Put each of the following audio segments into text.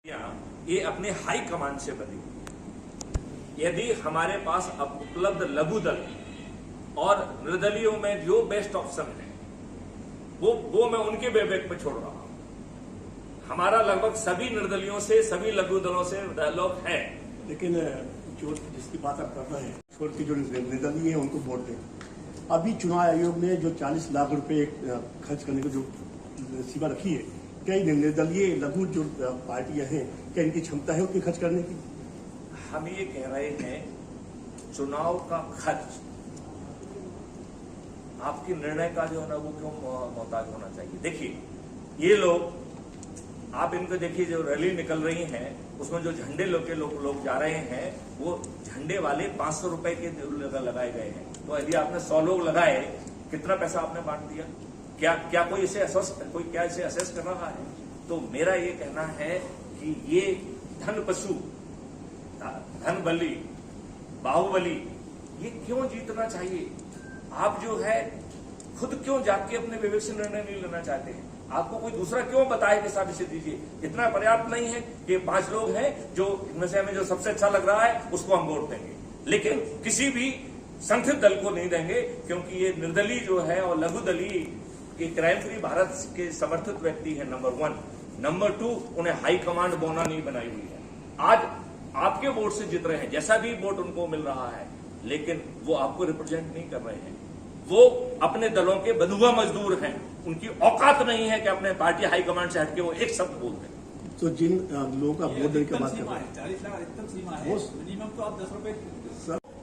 ये अपने high command से बनी। यदि हमारे पास अब उपलब्ध लघु दल और निर्दलीयों में जो बेस्ट ऑप्शन है वो मैं उनके विवेक पे छोड़ रहा हूं। हमारा लगभग सभी निर्दलियों से, सभी लघु दलों से डायलॉग है। लेकिन जो जिसकी बात आप कर रहे हैं, छोड़ के जो निर्दलीय है उनको वोट दें। अभी चुनाव आयोग ने जो 40 लाख रुपए खर्च करने की जो सीमा रखी है, कई निर्दलीय लघु जो पार्टियां हैं, क्या इनकी क्षमता है उतनी खर्च करने की? हम ये कह रहे हैं चुनाव का खर्च आपके निर्णय का जो है ना वो क्यों मोहताज होना चाहिए। देखिए ये लोग, आप इनको देखिए, जो रैली निकल रही है उसमें जो झंडे लोग जा रहे हैं, वो झंडे वाले 500 रुपए के लगाए गए हैं। तो यदि आपने 100 लोग लगाए, कितना पैसा आपने बांट दिया? क्या कोई इसे असेस कर रहा है? तो मेरा ये कहना है कि ये धन पशु, धन बली, बाहुबली, ये क्यों जीतना चाहिए? आप जो है खुद क्यों जाके अपने विवेक से निर्णय नहीं लेना चाहते हैं? आपको कोई दूसरा क्यों बताए कि साहब इसे दीजिए? इतना पर्याप्त नहीं है कि 5 लोग हैं जो इनमें से हमें जो सबसे अच्छा लग रहा है उसको हम वोट देंगे, लेकिन किसी भी संगठित दल को नहीं देंगे, क्योंकि ये निर्दलीय जो है और लघु दलीय कि क्राइम फ्री भारत के समर्थित व्यक्ति है, नंबर 1। नंबर 2, उन्हें हाई कमांड बोना नहीं बनाई हुई है। आज आपके वोट से जीत रहे हैं, जैसा भी वोट उनको मिल रहा है, लेकिन वो आपको रिप्रेजेंट नहीं कर रहे हैं। वो अपने दलों के बंधुआ मजदूर हैं। उनकी औकात नहीं है कि अपने पार्टी हाई कमांड से हटके वो एक शब्द बोल दें। तो जिन लोगों का वोट देने की बात कर रहे हैं, 40 लाख अधिकतम सीमा है, मिनिमम तो आप 10 रुपए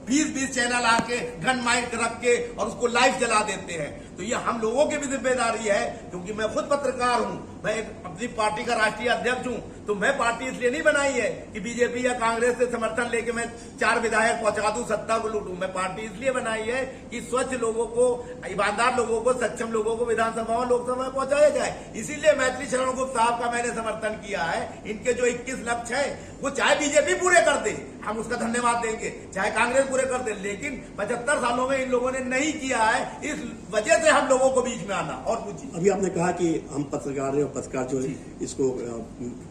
20 चैनल आके गन माइक रख के और उसको लाइव जला देते हैं। तो ये हम लोगों की भी जिम्मेदारी है, क्योंकि मैं खुद पत्रकार हूं, मैं अपनी पार्टी का राष्ट्रीय अध्यक्ष हूं। तो मैं पार्टी इसलिए नहीं बनाई है कि बीजेपी या कांग्रेस से समर्थन लेके मैं 4 विधायक पहुंचा दूं, सत्ता को लूटूं। मैं पार्टी इसलिए बनाई है कि स्वच्छ लोगों को, ईमानदार लोगों को, सक्षम लोगों को विधानसभा और लोकसभा में पहुंचाया जाए। इसीलिए मैथिली शरण गुप्ता साहब का मैंने समर्थन किया है। इनके जो 21 लक्ष्य है वो चाहे बीजेपी पूरे कर दे, हम उसका धन्यवाद देंगे, चाहे कांग्रेस पूरे कर दे, लेकिन 75 सालों में इन लोगों ने नहीं किया है। इस वजह से हम लोगों को बीच में आना। और पूछिए, अभी आपने कहा कि हम पत्रकार हैं और पत्रकार जो है इसको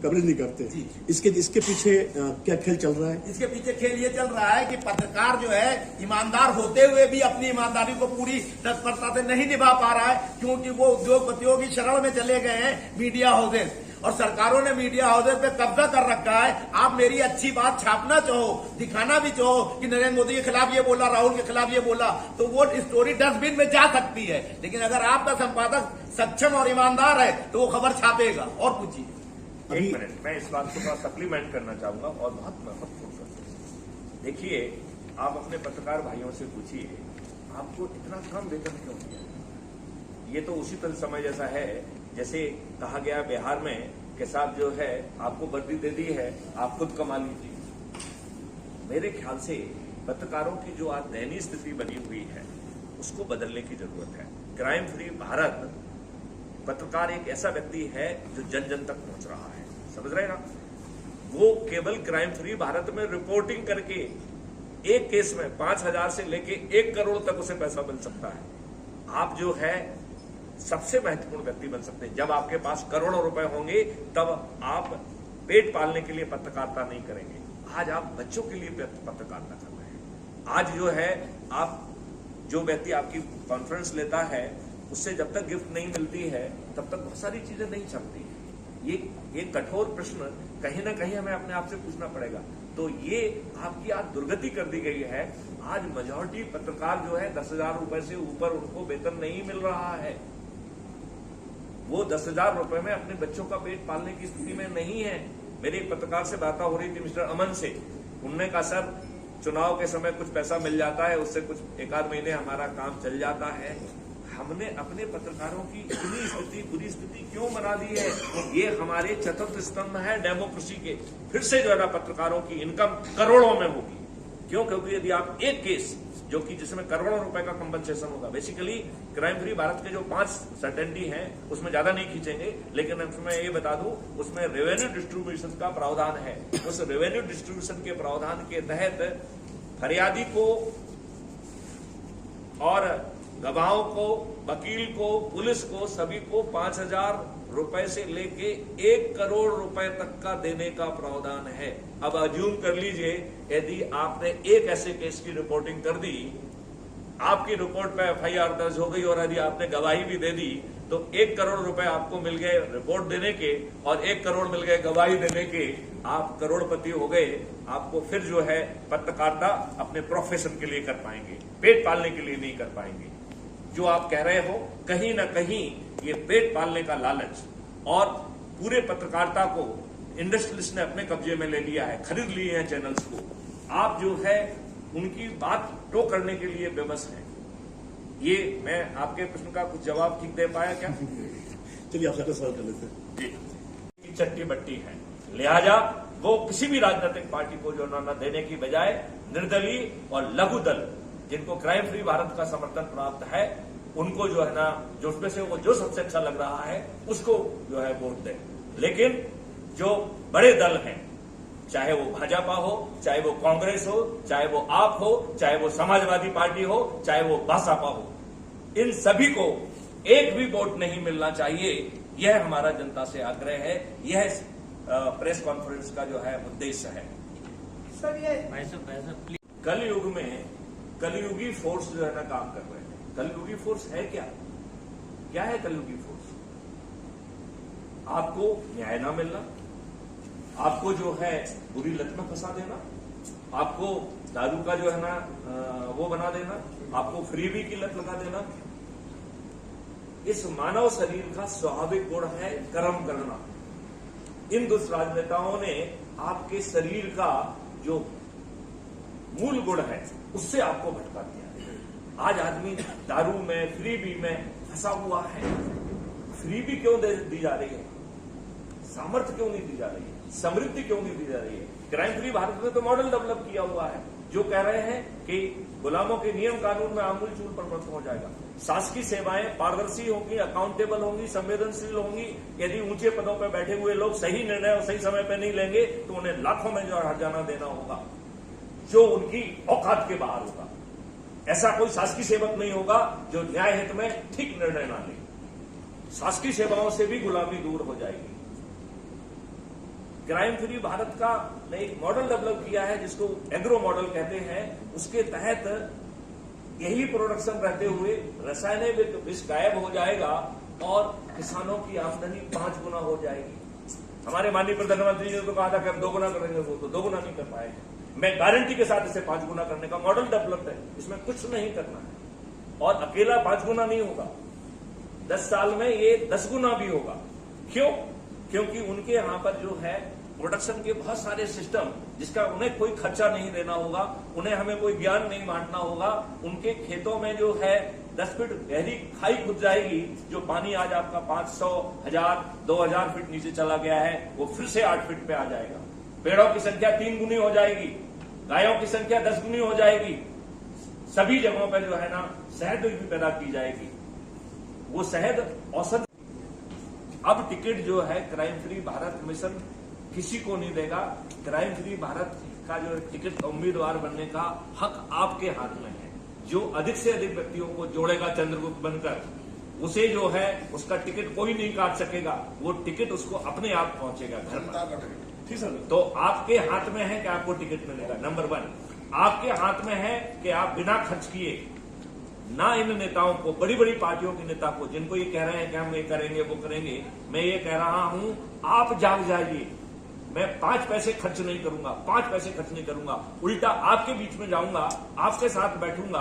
कवरेज नहीं करते। इसके पीछे क्या खेल चल रहा है? इसके पीछे खेल ये चल रहा है कि पत्रकार जो है ईमानदार होते हुए भी अपनी ईमानदारी को पूरी तत्परता से नहीं निभा पा रहा है, क्योंकि वो उद्योगपतियों की शरण में चले गए हैं मीडिया हाउसेस, और सरकारों ने मीडिया हाउसेस पे कब्जा कर रखा है। आप मेरी अच्छी बात छापना चाहो, दिखाना भी चाहो कि नरेंद्र मोदी के खिलाफ ये बोला, राहुल के खिलाफ ये बोला, तो वो स्टोरी डस्टबिन में जा सकती है, लेकिन अगर आपका संपादक सक्षम और ईमानदार है तो वो खबर छापेगा। और पूछिए। 1 मिनट, मैं इस बात को थोड़ा सप्लीमेंट करना चाहूंगा और बहुत महत्वपूर्ण। देखिए, आप अपने पत्रकार भाइयों से पूछिए, आपको इतना कम वेतन क्यों दिया? ये तो उसी तरह समय जैसा है जैसे कहा गया बिहार में कि साहब जो है आपको वर्दी दे दी है, आप खुद कमा लीजिए। मेरे ख्याल से पत्रकारों की जो आज दयनीय स्थिति बनी हुई है उसको बदलने की जरूरत है। क्राइम फ्री भारत, पत्रकार एक ऐसा व्यक्ति है जो जन जन तक पहुंच रहा है, समझ रहे ना? वो केवल क्राइम फ्री भारत में रिपोर्टिंग करके एक केस में 5,000 से लेके 1 करोड़ तक उसे पैसा मिल सकता है। आप जो है सबसे महत्वपूर्ण व्यक्ति बन सकते हैं। जब आपके पास करोड़ों रुपए होंगे तब आप पेट पालने के लिए पत्रकारिता नहीं करेंगे। आज आप बच्चों के लिए पत्रकारिता कर रहे हैं। आज जो है आप, जो व्यक्ति आपकी कॉन्फ्रेंस लेता है उससे जब तक गिफ्ट नहीं मिलती है तब तक बहुत सारी चीजें नहीं चलती है। ये कठोर प्रश्न कहीं ना कहीं हमें अपने आप से पूछना पड़ेगा। तो ये आपकी आज दुर्गति कर दी गई है। आज मेजॉरिटी पत्रकार जो है 10,000 रुपए से ऊपर उनको वेतन नहीं मिल रहा है। वो 10,000 रुपए में अपने बच्चों का पेट पालने की स्थिति में नहीं है। मेरी एक पत्रकार से बात हो रही थी, मिस्टर अमन से। उन्होंने कहा सर, चुनाव के समय कुछ पैसा मिल जाता है, उससे कुछ 1 आध महीने हमारा काम चल जाता है। हमने अपने पत्रकारों की इतनी स्थिति, बुरी स्थिति क्यों बना दी है? ये हमारे चतुर्थ स्तंभ है डेमोक्रेसी के। फिर से जो है पत्रकारों की इनकम करोड़ों में होगी। क्यों? क्योंकि यदि आप एक केस जो कि जिसमें करोड़ों रुपए का कंपनसेशन होगा, बेसिकली क्राइम फ्री भारत के जो 5 सर्टेनिटी हैं उसमें ज्यादा नहीं खींचेंगे, लेकिन मैं ये बता दूं उसमें रेवेन्यू डिस्ट्रीब्यूशन का प्रावधान है। उस रेवेन्यू डिस्ट्रीब्यूशन के प्रावधान के तहत फरियादी को और गवाहों को, वकील को, पुलिस को, सभी को 5,000 रुपए से लेके 1 करोड़ रुपए तक का देने का प्रावधान है। अब अज्यूम कर लीजिए, यदि आपने एक ऐसे केस की रिपोर्टिंग कर दी, आपकी रिपोर्ट पे एफआईआर दर्ज हो गई और यदि आपने गवाही भी दे दी, तो 1 करोड़ रुपए आपको मिल गए रिपोर्ट देने के और 1 करोड़ मिल गए गवाही देने के, आप करोड़पति हो गए। आपको फिर जो है पत्रकारिता अपने प्रोफेशन के लिए कर पाएंगे, पेट पालने के लिए नहीं कर पाएंगे। जो आप कह रहे हो, कहीं ना कहीं ये पेट पालने का लालच और पूरे पत्रकारिता को इंडस्ट्रियलिस्ट ने अपने कब्जे में ले लिया है, खरीद लिए हैं चैनल्स को। आप जो है उनकी बात टो करने के लिए बेबस हैं। ये मैं आपके प्रश्न का कुछ जवाब ठीक दे पाया क्या? चलिए आपसे सवाल कर लेते हैं। जी, चट्टी बट्टी है, लिहाजा वो किसी भी राजनीतिक पार्टी को जो न देने की बजाय निर्दलीय और लघु दल, जिनको क्राइम फ्री भारत का समर्थन प्राप्त है, उनको जो है ना, जो उसमें से वो जो सबसे अच्छा लग रहा है उसको जो है वोट दें। लेकिन जो बड़े दल हैं, चाहे वो भाजपा हो, चाहे वो कांग्रेस हो, चाहे वो आप हो, चाहे वो समाजवादी पार्टी हो, चाहे वो बसपा हो, इन सभी को एक भी वोट नहीं मिलना चाहिए। यह हमारा जनता से आग्रह है, यह प्रेस कॉन्फ्रेंस का जो है उद्देश्य है। सर ये कलयुग में कलयुगी फोर्स जो है ना काम कर रहे हैं। कलयुगी फोर्स है क्या? क्या है कलयुगी फोर्स? आपको न्याय ना मिलना, आपको जो है बुरी लत में फंसा देना, आपको दारू का जो है ना वो बना देना, आपको फ्रीबी की लत लगा देना। इस मानव शरीर का स्वाभाविक गुण है कर्म करना। इन दुष्ट राजनेताओं ने आपके शरीर का जो मूल गुण है उससे आपको भटका दिया। आज आदमी दारू में, फ्रीबी में फंसा हुआ है। फ्रीबी क्यों दी जा रही है? सामर्थ्य क्यों नहीं दी जा रही है? समृद्धि क्यों नहीं दी जा रही है? क्राइम फ्री भारत ने तो मॉडल डेवलप किया हुआ है, जो कह रहे हैं कि गुलामों के नियम कानून में आमूल चूल परिवर्तन हो जाएगा। शासकीय सेवाएं पारदर्शी होंगी, अकाउंटेबल होंगी, संवेदनशील होंगी। यदि ऊंचे पदों पर बैठे हुए लोग सही निर्णय और सही समय पर नहीं लेंगे तो उन्हें लाखों में जो हर्जाना देना होगा, जो उनकी औकात के बाहर होगा। ऐसा कोई शासकीय सेवक नहीं होगा जो न्याय हित में ठीक निर्णय ना ले। शासकीय सेवाओं से भी गुलामी दूर हो जाएगी। क्राइम फ्री भारत का ने एक मॉडल डेवलप किया है जिसको एग्रो मॉडल कहते हैं। उसके तहत यही प्रोडक्शन रहते हुए रासायनिक विष गायब हो जाएगा और किसानों की आमदनी 5 गुना हो जाएगी। हमारे माननीय प्रधानमंत्री जी ने तो कहा था कि हम 2 गुना करेंगे, वो तो 2 गुना नहीं कर पाएंगे। मैं गारंटी के साथ इसे 5 गुना करने का मॉडल डेवलप है, इसमें कुछ नहीं करना है। और अकेला 5 गुना नहीं होगा, 10 साल में ये 10 गुना भी होगा। क्यों? क्योंकि उनके यहां पर जो है प्रोडक्शन के बहुत सारे सिस्टम, जिसका उन्हें कोई खर्चा नहीं देना होगा, उन्हें हमें कोई ज्ञान नहीं बांटना होगा। उनके खेतों में जो है 10 फीट गहरी खाई खुद जाएगी। जो पानी आज आपका 500, 1000, 2000 फीट नीचे चला गया है, वो फिर से 8 फीट पे आ जाएगा। पेड़ों की संख्या 3 गुनी हो जाएगी, गायों की संख्या 10 गुनी हो जाएगी। सभी जगहों पर जो है ना शहद भी पैदा की जाएगी। वो शहद औसत। अब टिकट जो है क्राइम फ्री भारत मिशन किसी को नहीं देगा। क्राइम फ्री भारत का जो टिकट उम्मीदवार बनने का हक आपके हाथ में है। जो अधिक से अधिक व्यक्तियों को जोड़ेगा चंद्रगुप्त बनकर, उसे जो है उसका टिकट कोई नहीं काट सकेगा। वो टिकट उसको अपने आप पहुंचेगा घर पर। ठीक सर। तो आपके हाथ में है कि आपको टिकट मिलेगा। नंबर 1, आपके हाथ में है कि आप बिना खर्च किए ना इन नेताओं को, बड़ी बड़ी पार्टियों के नेता को, जिनको ये कह रहे हैं कि हम ये करेंगे वो करेंगे, मैं ये कह रहा हूं आप जाग जाइए। मैं 5 पैसे खर्च नहीं करूंगा, 5 पैसे खर्च नहीं करूंगा। उल्टा आपके बीच में जाऊंगा, आपके साथ बैठूंगा।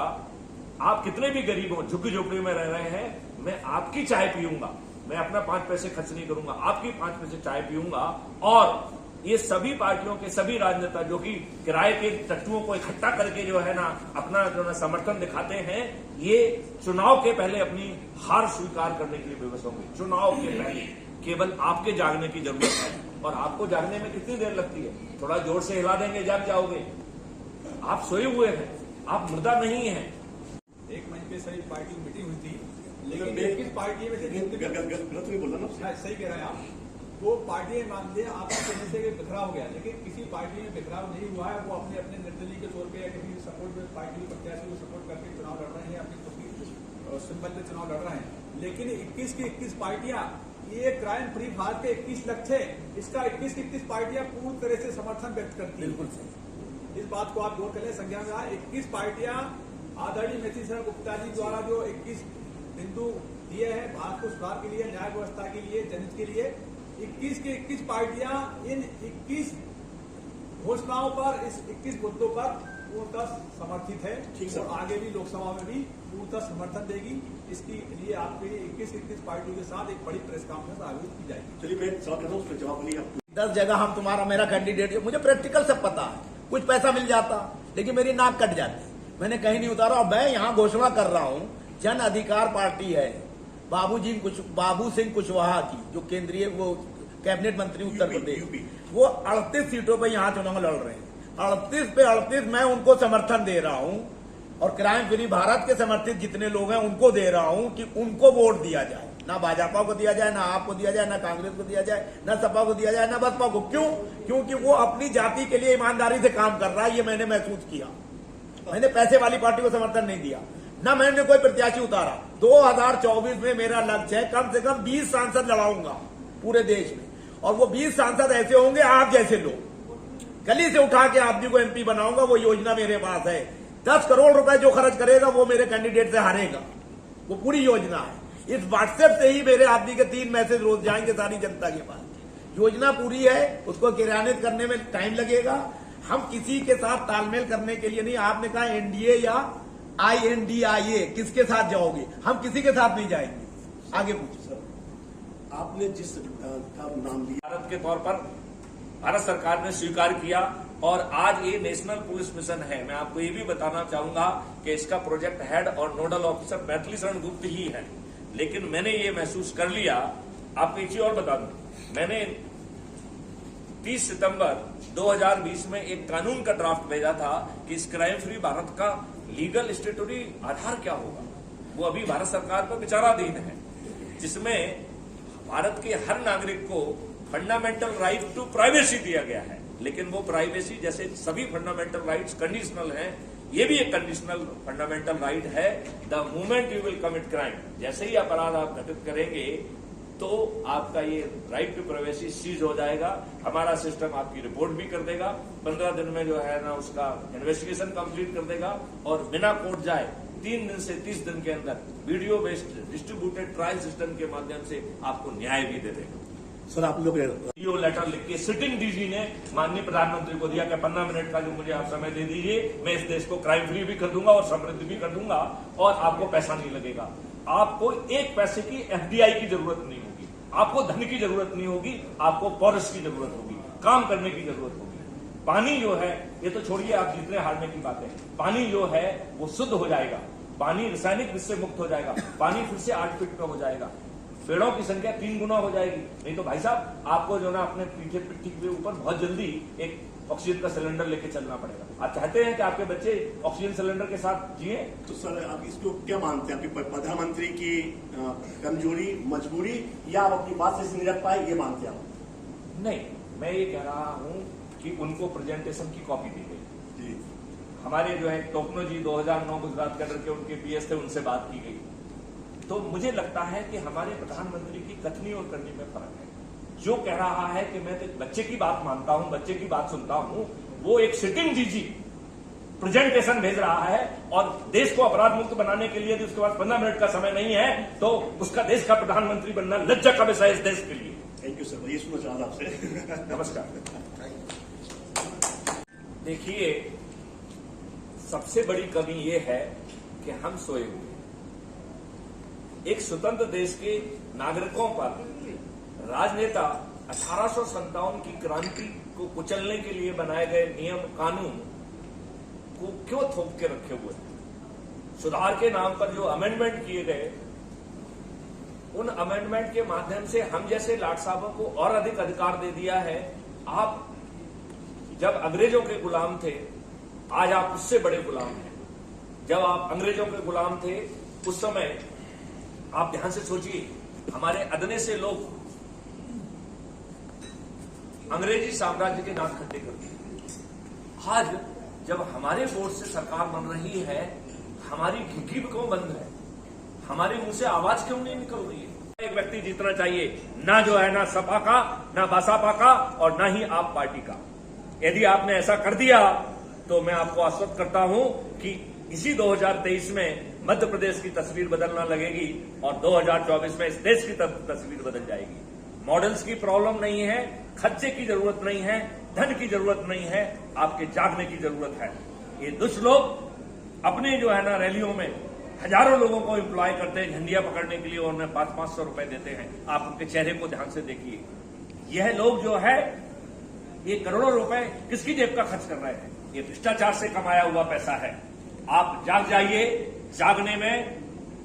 आप कितने भी गरीब हो, झुग्गी झोपड़ी में रह रहे हैं, मैं आपकी चाय पीऊंगा। मैं अपना 5 पैसे खर्च नहीं करूंगा, आपकी 5 पैसे चाय पीऊंगा। और ये सभी पार्टियों के सभी राजनेता जो कि किराए के तत्वों को इकट्ठा करके जो है ना अपना जो ना समर्थन दिखाते हैं, ये चुनाव के पहले अपनी हार स्वीकार करने के लिए विवश होंगे। चुनाव के पहले केवल आपके जागने की जरूरत है। और आपको जागने में कितनी देर लगती है? थोड़ा जोर से हिला देंगे, जाग जाओगे। आप सोए हुए हैं, आप मुर्दा नहीं हैं। एक मंच पे सही पार्टी की मीटिंग हुई थी, लेकिन किस पार्टी में गलत नहीं बोला ना। सही कह रहे हैं आप। वो पार्टी मान लिया आपके कहने से बिखराव हो गया, लेकिन किसी पार्टी में बिखराव नहीं हुआ है। वो अपने अपने निर्दलीय के तौर पर या किसी सपोर्ट में पार्टी के प्रत्याशी को सपोर्ट करके चुनाव लड़ रहे हैं, अपनी सिंबल पे चुनाव लड़ रहे हैं। लेकिन 21 की 21 पार्टियां ये क्राइम फ्री भारत के 21 लक्ष्य है, इसका 21 पार्टियां पूरी तरह से समर्थन व्यक्त करती है। बिल्कुल सही। इस बात को आप गौर कर लें, संज्ञान में आए 21 पार्टियां आदरणीय नेत्री शरण गुप्ता जी द्वारा जो 21 बिंदु दिए हैं भारत को सुधार के लिए, न्याय व्यवस्था के लिए, जनहित के लिए, 21 की 21 पार्टियां इन 21 घोषणाओं पर, इस 21 मुद्दों पर पूर्णतः समर्थित है और आगे भी लोकसभा में भी पूर्णतः समर्थन देगी। इसके लिए आपके 21 पार्टियों के साथ एक बड़ी प्रेस कॉन्फ्रेंस आयोजित की जाएगी। चलिए मैं सवाल करता हूँ, उसका जवाब नहीं आप 10 जगह हम तुम्हारा मेरा कैंडिडेट, मुझे प्रैक्टिकल सब पता है। कुछ पैसा मिल जाता लेकिन मेरी नाक कट जाती, मैंने कहीं नहीं उतारा। और मैं यहाँ घोषणा कर रहा हूँ, जन अधिकार पार्टी है बाबू सिंह कुशवाहा की, जो केंद्रीय वो कैबिनेट मंत्री उत्तर प्रदेश, वो 38 सीटों पर यहाँ चुनाव लड़ रहे हैं। 38 पे 38 मैं उनको समर्थन दे रहा हूँ और क्राइम फ्री भारत के समर्थित जितने लोग हैं उनको दे रहा हूँ कि उनको वोट दिया जाए, ना भाजपा को दिया जाए, ना आपको दिया जाए, ना कांग्रेस को दिया जाए, ना सपा को दिया जाए, ना बसपा को। क्यों? क्योंकि वो अपनी जाति के लिए ईमानदारी से काम कर रहा है, ये मैंने महसूस किया। मैंने पैसे वाली पार्टी को समर्थन नहीं दिया, ना मैंने कोई प्रत्याशी उतारा। 2024 में मेरा लक्ष्य है कम से कम 20 सांसद लड़ाऊंगा पूरे देश में, और वो 20 सांसद ऐसे होंगे आप जैसे लोग, गली से उठा के आदमी को एमपी बनाऊंगा। वो योजना मेरे पास है। 10 करोड़ रुपए जो खर्च करेगा वो मेरे कैंडिडेट से हारेगा, वो पूरी योजना है। इस व्हाट्सएप से ही मेरे आदमी के 3 मैसेज रोज जाएंगे सारी जनता के पास। योजना पूरी है, उसको क्रियान्वित करने में टाइम लगेगा। हम किसी के साथ तालमेल करने के लिए नहीं। आपने कहा एनडीए या INDIA किसके साथ जाओगे? हम किसी के साथ नहीं जाएंगे। आगे पूछो सर। आपने जिस का नाम लिया, भारत के तौर पर भारत सरकार ने स्वीकार किया और आज ये नेशनल पुलिस मिशन है। मैं आपको ये भी बताना चाहूंगा कि इसका प्रोजेक्ट हेड और नोडल ऑफिसर मैथिली शरण गुप्त ही है, लेकिन मैंने ये महसूस कर लिया। आपको एक चीज और बता दूं, मैंने 30 सितंबर 2020 में एक कानून का ड्राफ्ट भेजा था कि इस क्राइम फ्री भारत का लीगल स्टेटरी आधार क्या होगा। वो अभी भारत सरकार पर विचाराधीन है, जिसमें भारत के हर नागरिक को फंडामेंटल राइट टू प्राइवेसी दिया गया है। लेकिन वो प्राइवेसी जैसे सभी फंडामेंटल राइट्स कंडीशनल हैं, ये भी एक कंडीशनल फंडामेंटल राइट है। The moment you will commit crime, जैसे ही अपराध आप घटित करेंगे तो आपका ये राइट टू प्राइवेसी सीज हो जाएगा। हमारा सिस्टम आपकी रिपोर्ट भी कर देगा, 15 दिन में जो है ना उसका इन्वेस्टिगेशन कंप्लीट कर देगा, और बिना कोर्ट जाए 3 दिन से 30 दिन के अंदर video based distributed trial system के माध्यम से आपको न्याय भी दे देगा। सर आप लोग यो लेटर लिख के सिटिंग डीजी ने माननीय प्रधानमंत्री को दिया कि 15 मिनट का जो मुझे आप समय दे दीजिए, मैं इस देश को क्राइम फ्री भी कर दूंगा और समृद्ध भी कर दूंगा, और आपको पैसा नहीं लगेगा। आपको 1 पैसे की FDI की जरूरत नहीं होगी, आपको धन की जरूरत नहीं होगी, आपको पॉलिस की जरूरत होगी, काम करने की जरूरत होगी। पानी जो है, ये तो छोड़िए आप जीतने हारने की बातें, पानी जो है वो शुद्ध हो जाएगा, पानी रासायनिक विष से मुक्त हो जाएगा, पानी फिर से 8 फीट का हो जाएगा, पेड़ों की संख्या 3 गुना हो जाएगी। नहीं तो भाई साहब आपको जो ना अपने पीछे पिट्ठी के ऊपर बहुत जल्दी एक ऑक्सीजन का सिलेंडर लेके चलना पड़ेगा। आप चाहते हैं कि आपके बच्चे ऑक्सीजन सिलेंडर के साथ जिए? तो सर आप इसको क्या मानते हैं, आपके प्रधानमंत्री की कमजोरी, मजबूरी, या आप अपनी बात से नहीं रख पाए, ये मानते हैं आप? नहीं, मैं ये कह रहा हूं कि उनको प्रेजेंटेशन की कॉपी दी गई जी। हमारे जो है टोकनो जी 2009 गुजरात कैडर के उनके PS थे, उनसे बात की गई। तो मुझे लगता है कि हमारे प्रधानमंत्री की कथनी और करनी में फर्क है। जो कह रहा है कि मैं तो बच्चे की बात मानता हूं, बच्चे की बात सुनता हूं, वो एक सिटिंग डीजी प्रेजेंटेशन भेज रहा है और देश को अपराध मुक्त बनाने के लिए उसके पास 15 मिनट का समय नहीं है, तो उसका देश का प्रधानमंत्री बनना लज्जा का विषय इस देश के लिए। थैंक यू सर, ये सुनना चाह रहा आपसे। नमस्कार। देखिए, सबसे बड़ी कमी ये है कि हम सोए हुए, एक स्वतंत्र देश के नागरिकों पर राजनेता 1857 की क्रांति को कुचलने के लिए बनाए गए नियम कानून को क्यों थोप के रखे हुए हैं। सुधार के नाम पर जो अमेंडमेंट किए गए, उन अमेंडमेंट के माध्यम से हम जैसे लाट साहबों को और अधिक अधिकार दे दिया है। आप जब अंग्रेजों के गुलाम थे, आज आप उससे बड़े गुलाम हैं। जब आप अंग्रेजों के गुलाम थे उस समय आप ध्यान से सोचिए, हमारे अदने से लोग अंग्रेजी साम्राज्य के नाक खट्टे करते हैं। आज जब हमारे बोर्ड से सरकार बन रही है, हमारी घिघी क्यों बंद है, हमारे मुंह से आवाज क्यों नहीं निकल रही है? एक व्यक्ति जीतना चाहिए, ना जो है ना सपा का, ना बसपा का और ना ही आप पार्टी का। यदि आपने ऐसा कर दिया तो मैं आपको आश्वस्त करता हूं कि इसी 2023 में मध्य प्रदेश की तस्वीर बदलना लगेगी और 2024 में इस देश की तस्वीर बदल जाएगी। मॉडल्स की प्रॉब्लम नहीं है, खर्चे की जरूरत नहीं है, धन की जरूरत नहीं है, आपके जागने की जरूरत है। ये दुष्ट लोग अपने जो है ना रैलियों में हजारों लोगों को एम्प्लॉय करते हैं झंडियां पकड़ने के लिए और उन्हें 500-500 रुपए देते हैं। आप उनके चेहरे को ध्यान से देखिए। यह लोग जो है ये करोड़ों रुपए किसकी जेब का खर्च कर रहे हैं? ये भ्रष्टाचार से कमाया हुआ पैसा है। आप जाग जाइए। जागने में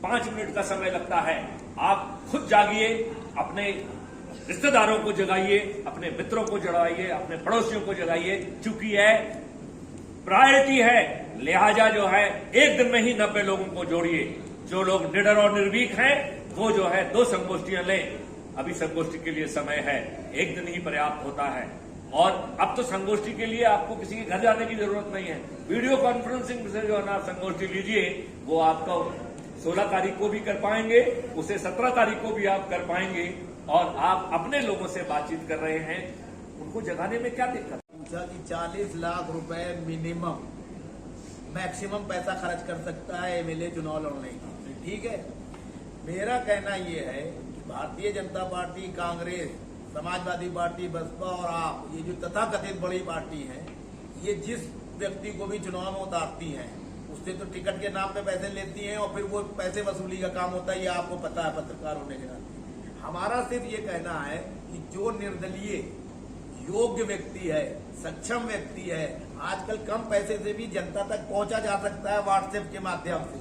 5 मिनट का समय लगता है। आप खुद जागिए, अपने रिश्तेदारों को जगाइए, अपने मित्रों को जगाइए, अपने पड़ोसियों को जगाइए। चूंकि यह प्रायोरिटी है, लिहाजा जो है एक दिन में ही 90 लोगों को जोड़िए। जो लोग निडर और निर्भीक हैं वो जो है 2 संगोष्ठियां लें। अभी संगोष्ठी के लिए समय है, एक दिन ही पर्याप्त होता है। और अब तो संगोष्ठी के लिए आपको किसी के घर जाने की जरूरत नहीं है। वीडियो कॉन्फ्रेंसिंग से जो है ना संगोष्ठी लीजिए, वो आपका 16 तारीख को भी कर पाएंगे, उसे 17 तारीख को भी आप कर पाएंगे। और आप अपने लोगों से बातचीत कर रहे हैं, उनको जगाने में क्या दिक्कत? पूछा कि 40 लाख रुपए मिनिमम मैक्सिमम पैसा खर्च कर सकता है एमएलए चुनाव लड़ने का। ठीक है, मेरा कहना यह है कि भारतीय जनता पार्टी, कांग्रेस, समाजवादी पार्टी, बसपा और आप, ये जो तथाकथित बड़ी पार्टी है, ये जिस व्यक्ति को भी चुनाव में उतारती हैं उससे तो टिकट के नाम पे पैसे लेती हैं और फिर वो पैसे वसूली का काम होता है। ये आपको पता है पत्रकार होने के नाते। हमारा सिर्फ ये कहना है कि जो निर्दलीय योग्य व्यक्ति है, सक्षम व्यक्ति है, आजकल कम पैसे से भी जनता तक पहुंचा जा सकता है। व्हाट्सएप के माध्यम से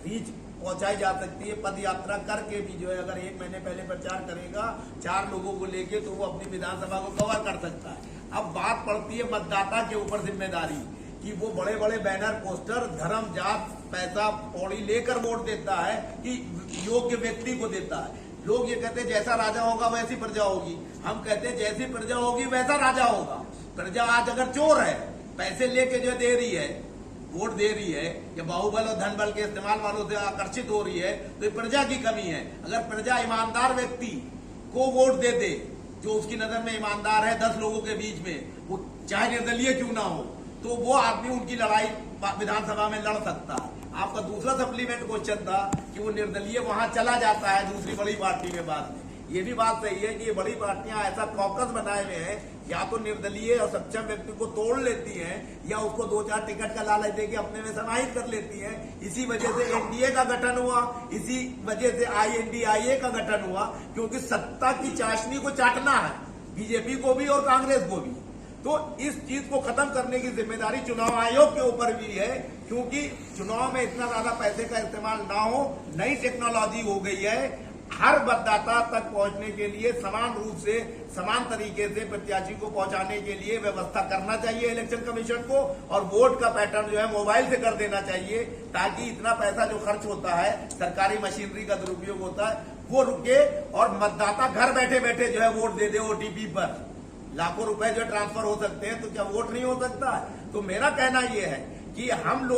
रीच पहुंचाई जा सकती है। पद यात्रा करके भी जो है अगर 1 महीने पहले प्रचार करेगा 4 लोगों को लेके तो वो अपनी विधानसभा को कवर कर सकता है। अब बात पड़ती है मतदाता के ऊपर जिम्मेदारी कि वो बड़े बड़े बैनर, पोस्टर, धर्म, जात, पैसा, पौड़ी लेकर वोट देता है कि योग्य व्यक्ति को देता है। लोग ये कहते हैं जैसा राजा होगा वैसी प्रजा होगी। हम कहते हैं जैसी प्रजा होगी वैसा राजा होगा। प्रजा आज अगर चोर है, पैसे लेके जो दे रही है, वोट दे रही है, या बाहुबल और धन बल के इस्तेमाल वालों से आकर्षित हो रही है, तो ये प्रजा की कमी है। अगर प्रजा ईमानदार व्यक्ति को वोट दे दे, जो उसकी नजर में ईमानदार है 10 लोगों के बीच में, वो चाहे निर्दलीय क्यों ना हो, तो वो आदमी उनकी लड़ाई विधानसभा में लड़ सकता है। आपका दूसरा सप्लीमेंट क्वेश्चन था कि वो निर्दलीय वहां चला जाता है दूसरी बड़ी पार्टी में बाद में। ये भी बात सही है कि ये बड़ी पार्टियां ऐसा कॉकस बनाए हुए हैं, या तो निर्दलीय और सक्षम व्यक्ति को तोड़ लेती हैं या उसको 2-4 टिकट का लालच देके अपने में समाहित कर लेती हैं। इसी वजह से एनडीए का गठन हुआ, इसी वजह से INDIA का गठन हुआ, क्योंकि सत्ता की चाशनी को चाटना है बीजेपी को भी और कांग्रेस को भी। तो इस चीज को खत्म करने की जिम्मेदारी चुनाव आयोग के ऊपर भी है, क्योंकि चुनाव में इतना ज्यादा पैसे का इस्तेमाल ना हो। नई टेक्नोलॉजी हो गई है, हर मतदाता तक पहुंचने के लिए समान रूप से, समान तरीके से प्रत्याशी को पहुंचाने के लिए व्यवस्था करना चाहिए इलेक्शन कमीशन को। और वोट का पैटर्न जो है मोबाइल से कर देना चाहिए, ताकि इतना पैसा जो खर्च होता है, सरकारी मशीनरी का दुरुपयोग होता है, वो रुके और मतदाता घर बैठे बैठे जो है वोट दे दे। OTP पर लाखों रुपए जो ट्रांसफर हो सकते हैं, तो क्या वोट नहीं हो सकता है? तो मेरा कहना यह है कि हम लोग